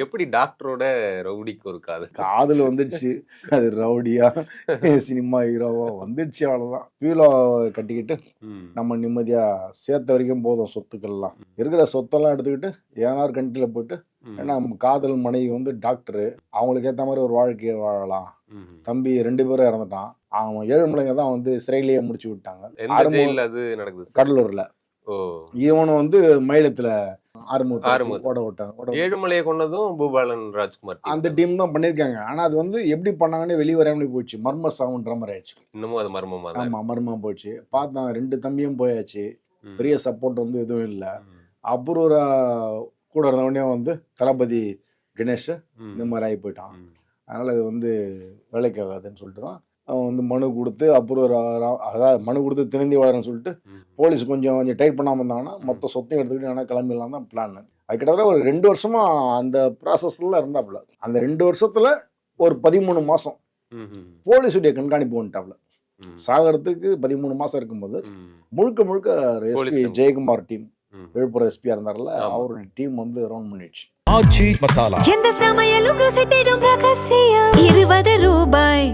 எப்படி டாக்டரோட ரவுடிக்கு ஒரு காதல்? காதல் வந்துடுச்சு. அது ரவுடியா சினிமா ஹீரோவா வந்துடுச்சு, அவ்வளவுதான். பீலோ கட்டிக்கிட்டு ம். நம்ம நிம்மதியா சேர்த்த வரைக்கும் போதும் சொத்துக்கள்லாம். இருக்கிற சொத்தெல்லாம் எடுத்துக்கிட்டு ஏனார் கண்ட்ரில போயிட்டு, ம். ஏன்னா காதல் மனைவி வந்து டாக்டரு, அவங்களுக்கு ஏத்த மாதிரி ஒரு வாழ்க்கையை வாழலாம். ம். தம்பி 2 பேரும் இறந்துட்டான். அவன் ஏழுமலைங்க தான் வந்து சிறையிலேயே முடிச்சு விட்டாங்க. எந்த ஜெயில்ல அது நடக்குது சார்? கடலூர்ல. ஓ! இவனை வந்து மயிலத்துல ஆறுமுகத்தை ஆறுமுகத்துல. ஓட விட்டாங்க. ஏழுமலையை கொன்னதும் பூபாலன் ராஜ்குமார் team அந்த தான். டீம் தான் பண்ணியிருக்காங்க. ஆனா அது வந்து எப்படி பண்ணாங்கன்னு வெளிய வராமலே போயிடுச்சு. மர்ம சாவுன்ற மாதிரி ஆயிடுச்சு. இன்னமும் அது மர்மமா தான் ஆமா, இருக்கு. மர்மமா போயிடுச்சு. பார்த்தா 2 தம்பியும் போயாச்சு. ம். பெரிய சப்போர்ட் வந்து எதுவும் இல்ல. ம். அபூர்வரா கூட இருந்தவனே வந்து தளபதி கணேஷ் இந்த ம். மாதிரி ஆகி போயிட்டான். ம். அதனால அது வந்து வேலைக்கு ஆகாதுன்னு சொல்லிட்டு தான் அவன் வந்து மனு கொடுத்து அபூர்வ அதாவது மனு கொடுத்து திருந்தி வாழறேன்னு சொல்லிட்டு ம். போலீஸ் கொஞ்சம் டைட் பண்ணாம இருந்தாங்கன்னா மொத்த சொத்தையும் எடுத்துக்கிட்டு வேணா கிளம்பிடலாம் தான் பிளான். அது கிட்டத்தட்ட ஒரு 2 வருஷமா அந்த ப்ராசஸ்ல இருந்தாப்புல. அந்த 2 வருஷத்துல ஒரு 13 மாசம் ம்ஹும். போலீஸுடைய கண்காணிப்பு வந்துட்டாப்புல. ம். சாகறதுக்கு 13 மாசம் இருக்கும்போது ம். முழுக்க முழுக்க போலீஸ் எஸ்பி கண்காணிப்பு. ஜெயக்குமார் டீம், ம். விழுப்புரம் எஸ்பியா இருந்தார்ல, ஆமா. அவருடைய டீம் வந்து ரவுண்ட் பண்ணிடுச்சு. ஆச்சி மசாலா. எந்த சமையலும் ருசி தேடும் ரகசியம் 20 ரூபாய்.